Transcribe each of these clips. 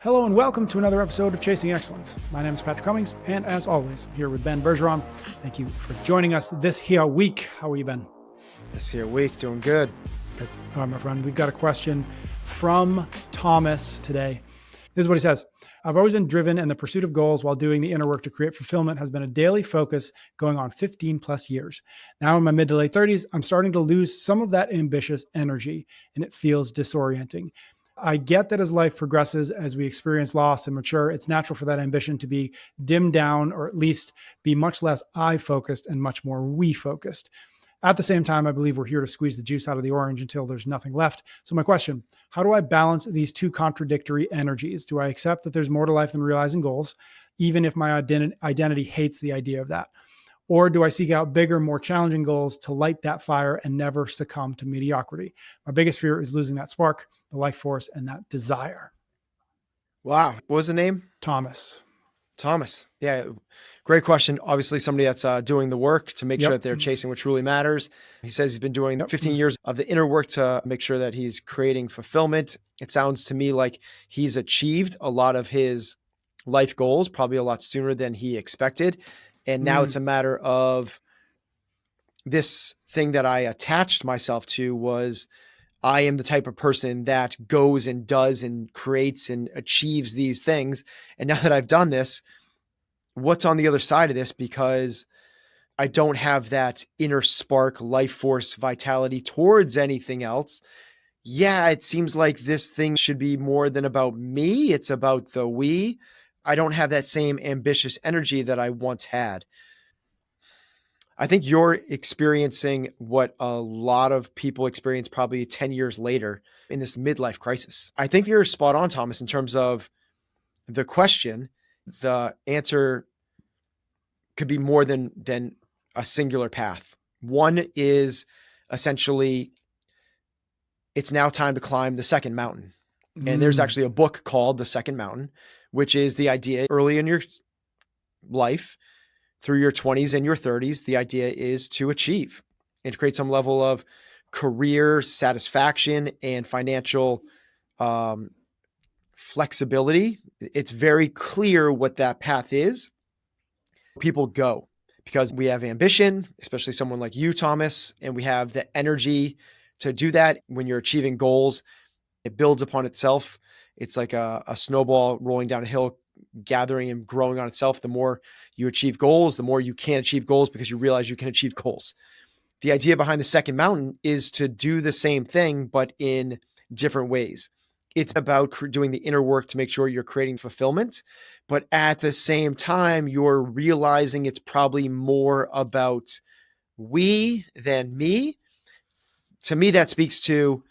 Hello and welcome to another episode of Chasing Excellence. My name is Patrick Cummings, and as always, I'm here with Ben Bergeron. Thank you for joining us this here week. How are you, Ben? This here week, doing good. Good. All right, my friend. We've got a question from Thomas today. This is what he says. I've always been driven, and the pursuit of goals while doing the inner work to create fulfillment has been a daily focus going on 15 plus years. Now in my mid to late 30s, I'm starting to lose some of that ambitious energy, and it feels disorienting. I get that as life progresses, as we experience loss and mature, it's natural for that ambition to be dimmed down, or at least be much less I-focused and much more we-focused. At the same time, I believe we're here to squeeze the juice out of the orange until there's nothing left. So my question, how do I balance these two contradictory energies? Do I accept that there's more to life than realizing goals, even if my identity hates the idea of that? Or do I seek out bigger, more challenging goals to light that fire and never succumb to mediocrity? My biggest fear is losing that spark, the life force, and that desire. Wow. What was the name? Thomas. Yeah. Great question. Obviously somebody that's doing the work to make sure that they're chasing what truly matters. He says he's been doing 15 years of the inner work to make sure that he's creating fulfillment. It sounds to me like he's achieved a lot of his life goals, probably a lot sooner than he expected. And now it's a matter of this thing that I attached myself to was I am the type of person that goes and does and creates and achieves these things. And now that I've done this, what's on the other side of this? Because I don't have that inner spark, life force, vitality towards anything else. Yeah, it seems like this thing should be more than about me. It's about the we. I don't have that same ambitious energy that I once had. I think you're experiencing what a lot of people experience probably 10 years later in this midlife crisis. I think you're spot on, Thomas, in terms of the question. The answer could be more than a singular path. One is essentially, it's now time to climb the second mountain. And there's actually a book called The Second Mountain, which is the idea early in your life, through your 20s and your 30s, the idea is to achieve and to create some level of career satisfaction and financial flexibility. It's very clear what that path is. People go because we have ambition, especially someone like you, Thomas, and we have the energy to do that. When you're achieving goals, it builds upon itself. It's like a snowball rolling down a hill, gathering and growing on itself. The more you achieve goals, the more you can achieve goals because you realize you can achieve goals. The idea behind the second mountain is to do the same thing, but in different ways. It's about doing the inner work to make sure you're creating fulfillment, but at the same time, you're realizing it's probably more about we than me. To me, that speaks to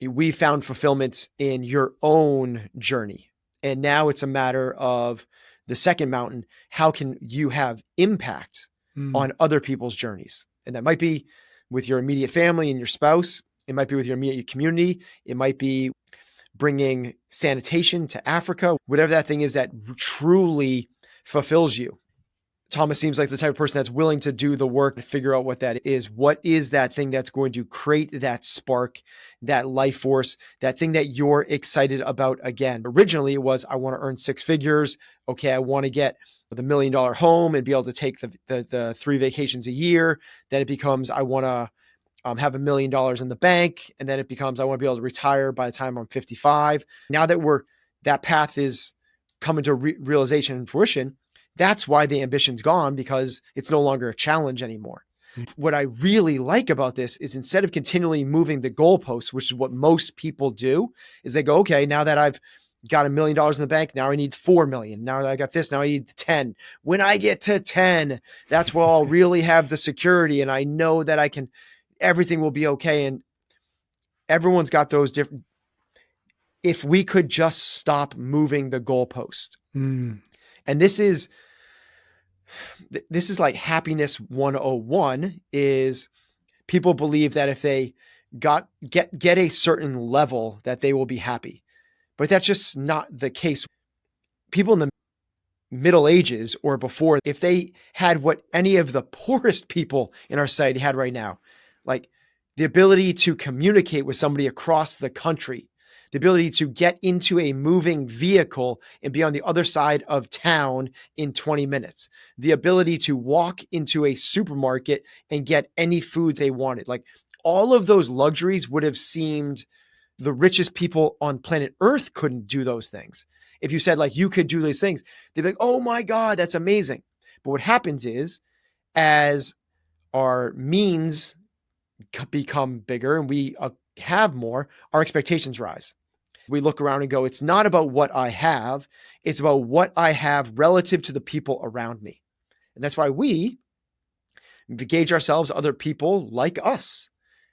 we found fulfillment in your own journey. And now it's a matter of the second mountain. How can you have impact on other people's journeys? And that might be with your immediate family and your spouse. It might be with your immediate community. It might be bringing sanitation to Africa, whatever that thing is that truly fulfills you. Thomas seems like the type of person that's willing to do the work and figure out what that is. What is that thing that's going to create that spark, that life force, that thing that you're excited about again? Originally, it was, I want to earn six figures. Okay, I want to get the $1 million home and be able to take the 3 vacations a year. Then it becomes, I want to have $1 million in the bank. And then it becomes, I want to be able to retire by the time I'm 55. Now that that path is coming to realization and fruition, that's why the ambition's gone, because it's no longer a challenge anymore. What I really like about this is instead of continually moving the goalposts, which is what most people do, is they go, okay, now that I've got $1 million in the bank, now I need 4 million. Now that I got this, now I need 10. When I get to 10, that's where I'll really have the security. And I know that everything will be okay. And everyone's got those different, if we could just stop moving the goalpost. And this is like happiness 101 is people believe that if they get a certain level that they will be happy, but that's just not the case. People in the Middle Ages or before, if they had what any of the poorest people in our society had right now, like the ability to communicate with somebody across the country, the ability to get into a moving vehicle and be on the other side of town in 20 minutes, the ability to walk into a supermarket and get any food they wanted. Like all of those luxuries would have seemed the richest people on planet Earth couldn't do those things. If you said like you could do these things, they'd be like, oh my God, that's amazing. But what happens is as our means become bigger and we have more, our expectations rise. We look around and go, it's not about what I have, it's about what I have relative to the people around me. And that's why we gauge ourselves other people like us.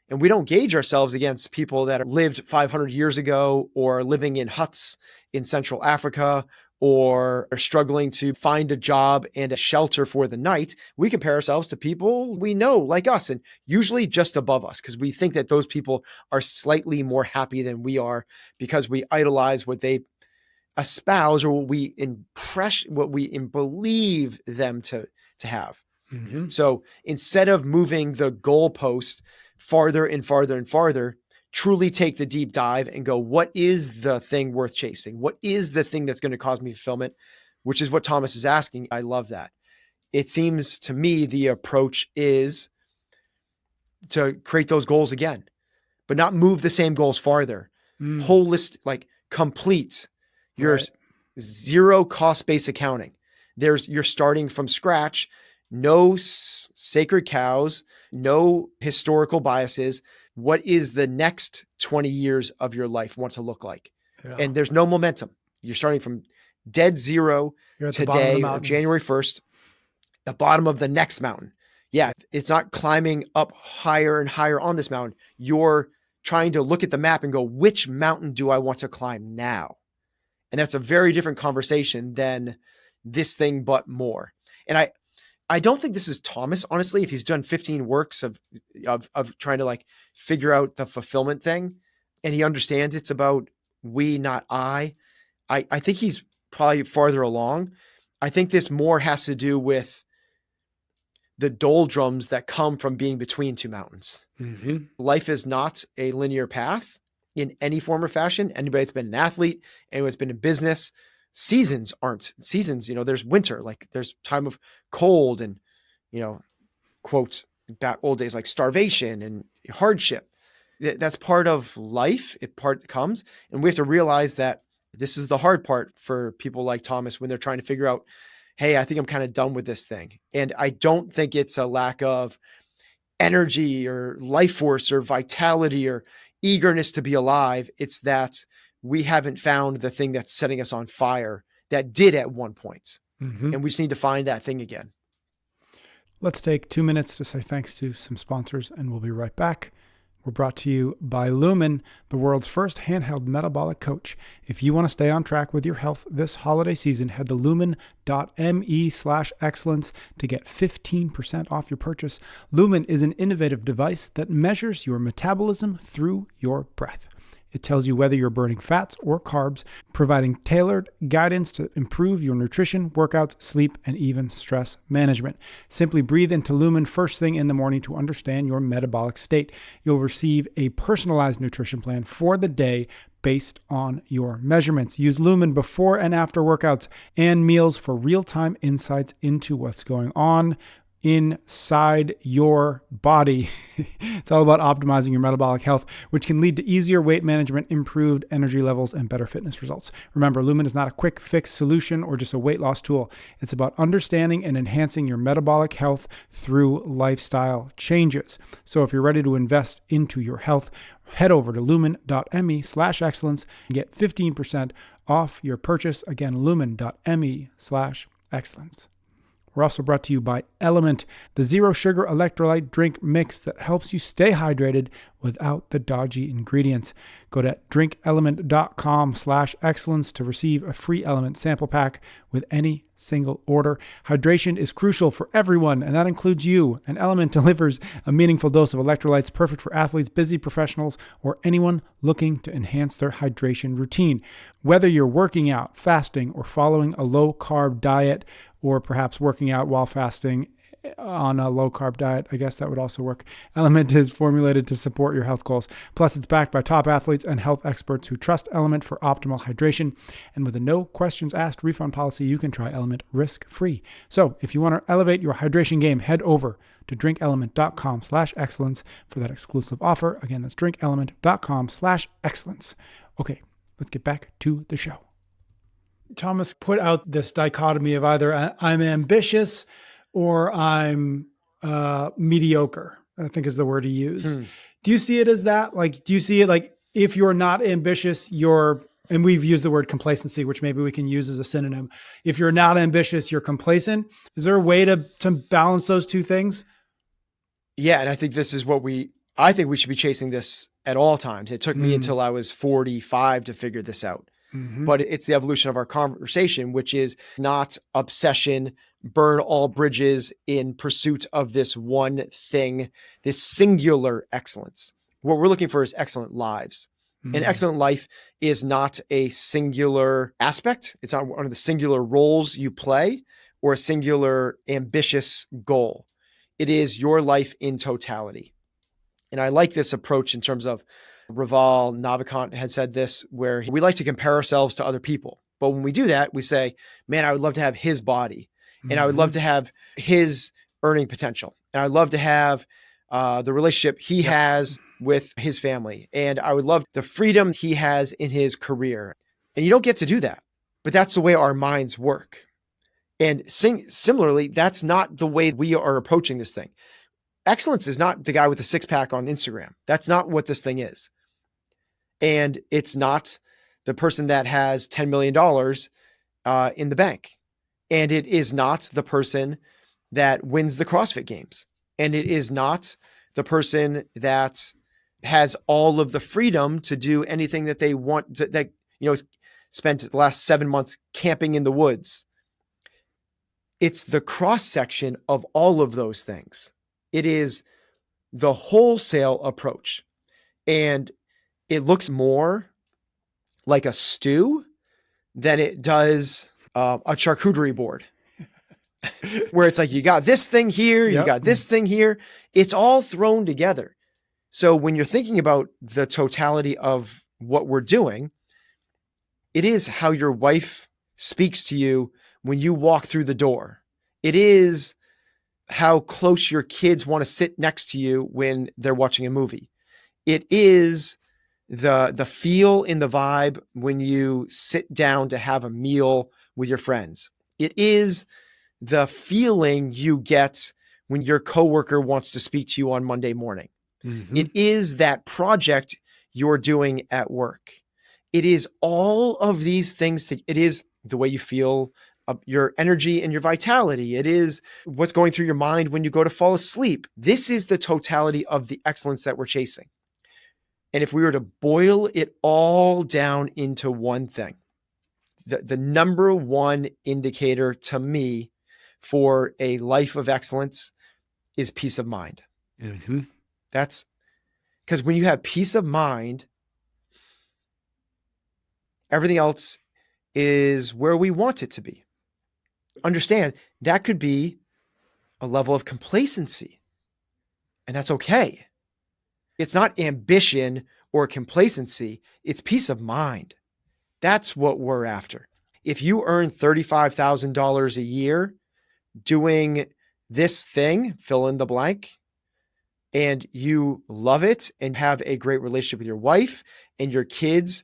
And we don't gauge ourselves against people that lived 500 years ago or living in huts in Central Africa or are struggling to find a job and a shelter for the night. We compare ourselves to people we know like us and usually just above us because we think that those people are slightly more happy than we are because we idolize what they espouse or what we believe them to have. Mm-hmm. So instead of moving the goalpost farther and farther and farther, truly take the deep dive and go, what is the thing worth chasing? What is the thing that's going to cause me fulfillment? Which is what Thomas is asking. I love that. It seems to me the approach is to create those goals again, but not move the same goals farther. Holistic, like complete your zero cost-based accounting. You're starting from scratch, no sacred cows, no historical biases. What is the next 20 years of your life want to look like? Yeah. And there's no momentum. You're starting from dead zero today or January 1st, the bottom of the next mountain. Yeah, it's not climbing up higher and higher on this mountain. You're trying to look at the map and go, which mountain do I want to climb now? And that's a very different conversation than this thing, but more. And I don't think this is Thomas, honestly, if he's done 15 works of trying to like figure out the fulfillment thing and he understands it's about we, not I think he's probably farther along. I think this more has to do with the doldrums that come from being between two mountains. Mm-hmm. Life is not a linear path in any form or fashion. Anybody that's been an athlete, anybody that's been in business, seasons aren't seasons. There's winter, like there's time of cold and, quote, back old days, like starvation and hardship. That's part of life. It comes. And we have to realize that this is the hard part for people like Thomas when they're trying to figure out, hey, I think I'm kind of done with this thing. And I don't think it's a lack of energy or life force or vitality or eagerness to be alive. It's that we haven't found the thing that's setting us on fire that did at one point. Mm-hmm. And we just need to find that thing again. Let's take 2 minutes to say thanks to some sponsors and we'll be right back. We're brought to you by Lumen, the world's first handheld metabolic coach. If you want to stay on track with your health this holiday season, head to lumen.me/excellence to get 15% off your purchase. Lumen is an innovative device that measures your metabolism through your breath. It tells you whether you're burning fats or carbs, providing tailored guidance to improve your nutrition, workouts, sleep, and even stress management. Simply breathe into Lumen first thing in the morning to understand your metabolic state. You'll receive a personalized nutrition plan for the day based on your measurements. Use Lumen before and after workouts and meals for real-time insights into what's going on inside your body. It's all about optimizing your metabolic health, which can lead to easier weight management, improved energy levels, and better fitness results. Remember, Lumen is not a quick fix solution or just a weight loss tool. It's about understanding and enhancing your metabolic health through lifestyle changes. So if you're ready to invest into your health, head over to lumen.me/excellence and get 15% off your purchase. Again, lumen.me/excellence. We're also brought to you by Element, the zero sugar electrolyte drink mix that helps you stay hydrated without the dodgy ingredients. Go to drinkelement.com/excellence to receive a free Element sample pack with any single order. Hydration is crucial for everyone, and that includes you. And Element delivers a meaningful dose of electrolytes perfect for athletes, busy professionals, or anyone looking to enhance their hydration routine. Whether you're working out, fasting, or following a low-carb diet, or perhaps working out while fasting on a low carb diet. I guess that would also work. Element is formulated to support your health goals. Plus, it's backed by top athletes and health experts who trust Element for optimal hydration. And with a no questions asked refund policy, you can try Element risk-free. So if you want to elevate your hydration game, head over to drinkelement.com/excellence for that exclusive offer. Again, that's drinkelement.com/excellence. Okay, let's get back to the show. Thomas put out this dichotomy of either I'm ambitious or I'm mediocre, I think is the word he used. Do you see it as that? Like, do you see it like if you're not ambitious, and we've used the word complacency, which maybe we can use as a synonym. If you're not ambitious, you're complacent. Is there a way to balance those two things? Yeah. And I think this is I think we should be chasing this at all times. It took me until I was 45 to figure this out. But it's the evolution of our conversation, which is not obsession, burn all bridges in pursuit of this one thing, this singular excellence. What we're looking for is excellent lives. An excellent life is not a singular aspect. It's not one of the singular roles you play or a singular ambitious goal. It is your life in totality. And I like this approach in terms of Raval Navikant had said this, where we like to compare ourselves to other people. But when we do that, we say, man, I would love to have his body and I would love to have his earning potential. And I'd love to have the relationship he has with his family. And I would love the freedom he has in his career. And you don't get to do that, but that's the way our minds work. And similarly, that's not the way we are approaching this thing. Excellence is not the guy with the six-pack on Instagram. That's not what this thing is. And it's not the person that has $10 million in the bank. And it is not the person that wins the CrossFit Games. And it is not the person that has all of the freedom to do anything that they want to, spent the last 7 months camping in the woods. It's the cross section of all of those things. It is the wholesale approach. And it looks more like a stew than it does a charcuterie board, where it's like, you got this thing here, you got this thing here. It's all thrown together. So when you're thinking about the totality of what we're doing, it is how your wife speaks to you when you walk through the door. It is how close your kids want to sit next to you when they're watching a movie. It is the feel in the vibe when you sit down to have a meal with your friends. It is the feeling you get when your coworker wants to speak to you on Monday morning. It is that project you're doing at work. It is all of these things. It is the way you feel, your energy and your vitality. It is what's going through your mind when you go to fall asleep. This is the totality of the excellence that we're chasing. And if we were to boil it all down into one thing, the number one indicator to me for a life of excellence is peace of mind. That's because when you have peace of mind, everything else is where we want it to be. Understand that could be a level of complacency, and that's okay. It's not ambition or complacency. It's peace of mind. That's what we're after. If you earn $35,000 a year doing this thing, fill in the blank, and you love it and have a great relationship with your wife and your kids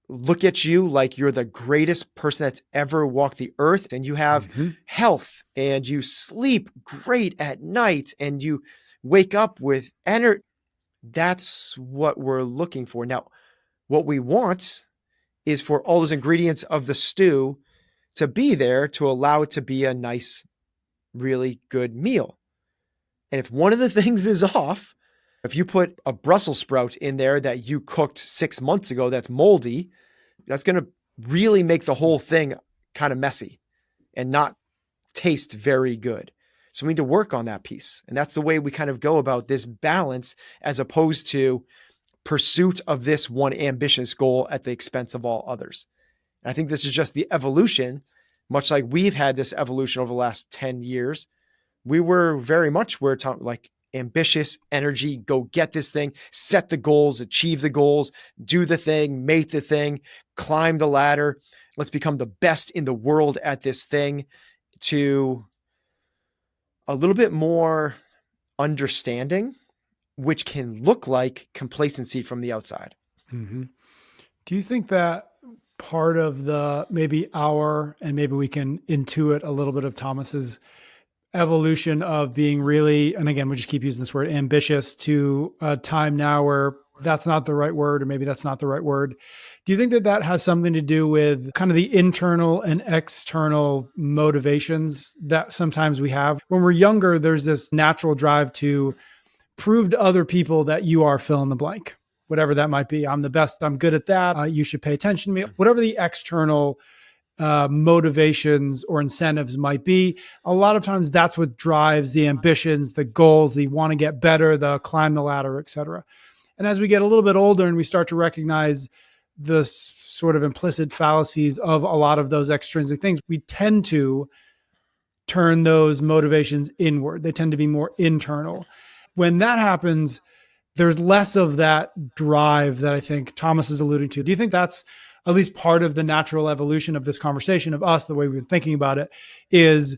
look at you like you're the greatest person that's ever walked the earth, and you have health and you sleep great at night and you wake up with energy. That's what we're looking for. Now, what we want is for all those ingredients of the stew to be there to allow it to be a nice, really good meal. And if one of the things is off, if you put a Brussels sprout in there that you cooked 6 months ago that's moldy, that's going to really make the whole thing kind of messy and not taste very good. So we need to work on that piece. And that's the way we kind of go about this balance, as opposed to pursuit of this one ambitious goal at the expense of all others. And I think this is just the evolution, much like we've had this evolution over the last 10 years we were very much, like ambitious energy, go get this thing, set the goals, achieve the goals, do the thing, make the thing, climb the ladder. Let's become the best in the world at this thing, to a little bit more understanding, which can look like complacency from the outside. Mm-hmm. Do you think that part of the maybe we can intuit a little bit of Thomas's evolution of being really, and again, we just keep using this word, ambitious, to a time now where that's not the right word, or maybe that's not the right word. Do you think that that has something to do with kind of the internal and external motivations that sometimes we have? When we're younger, there's this natural drive to prove to other people that you are fill in the blank, whatever that might be. I'm the best. I'm good at that. You should pay attention to me. Whatever the external motivations or incentives might be, a lot of times that's what drives the ambitions, the goals, the want to get better, the climb the ladder, et cetera. And as we get a little bit older and we start to recognize the sort of implicit fallacies of a lot of those extrinsic things, we tend to turn those motivations inward. They tend to be more internal. When that happens, there's less of that drive that I think Thomas is alluding to. Do you think that's at least part of the natural evolution of this conversation, of us, the way we've been thinking about it, is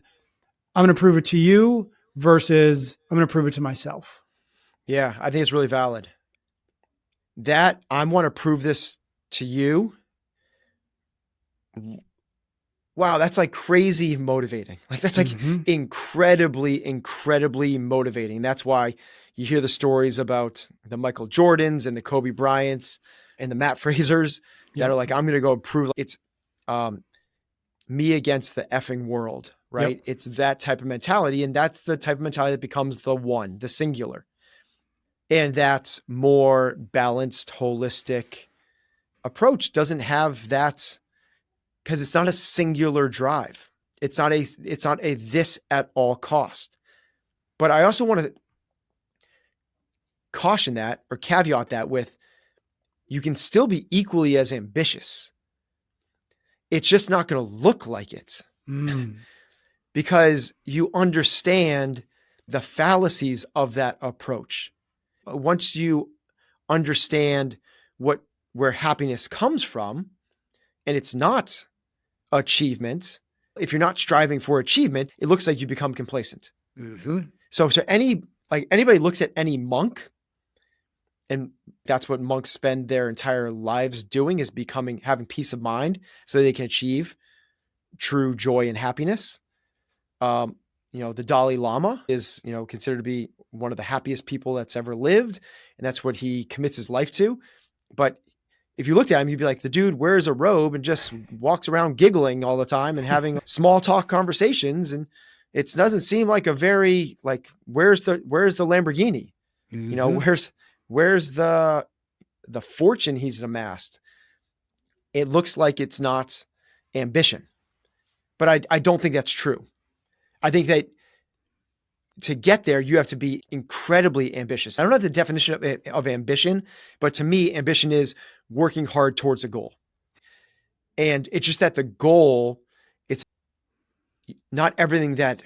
I'm going to prove it to you versus I'm going to prove it to myself? Yeah, I think it's really valid. That I want to prove this to you. Wow, that's like crazy motivating. Like that's like incredibly, incredibly motivating. That's why you hear the stories about the Michael Jordans and the Kobe Bryants and the Matt Frasers that are like, I'm going to go prove it's me against the effing world, right? Yep. It's that type of mentality. And that's the type of mentality that becomes the one, the singular. And that more balanced, holistic approach doesn't have that, because it's not a singular drive. It's not a this at all cost. But I also want to caution that, or caveat that with, you can still be equally as ambitious. It's just not going to look like it because you understand the fallacies of that approach. Once you understand where happiness comes from, and it's not achievement. If you're not striving for achievement, it looks like you become complacent. Mm-hmm. So anybody looks at any monk, and that's what monks spend their entire lives doing, is having peace of mind so they can achieve true joy and happiness. The Dalai Lama is, considered to be one of the happiest people that's ever lived. And that's what he commits his life to. But if you looked at him, you'd be like, the dude wears a robe and just walks around giggling all the time and having small talk conversations. And it doesn't seem like a very, like, where's the Lamborghini? Mm-hmm. Where's the fortune he's amassed? It looks like it's not ambition, but I don't think that's true. I think that to get there, you have to be incredibly ambitious. I don't know the definition of ambition, but to me, ambition is working hard towards a goal. And it's just that the goal, it's not everything that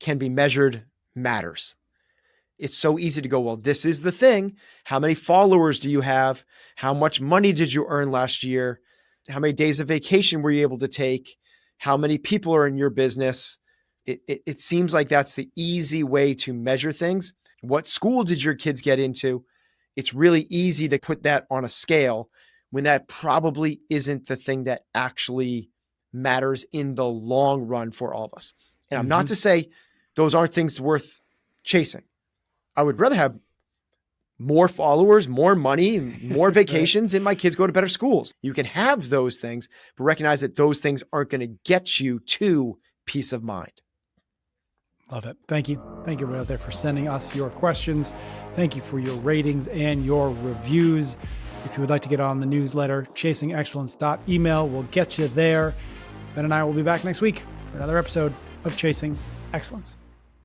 can be measured matters. It's so easy to go, well, this is the thing. How many followers do you have? How much money did you earn last year? How many days of vacation were you able to take? How many people are in your business? It seems like that's the easy way to measure things. What school did your kids get into? It's really easy to put that on a scale when that probably isn't the thing that actually matters in the long run for all of us. And I'm not to say those aren't things worth chasing. I would rather have more followers, more money, more vacations, and my kids go to better schools. You can have those things, but recognize that those things aren't going to get you to peace of mind. Love it. Thank you. Thank you everyone out there for sending us your questions. Thank you for your ratings and your reviews. If you would like to get on the newsletter, chasingexcellence.email will get you there. Ben and I will be back next week for another episode of Chasing Excellence.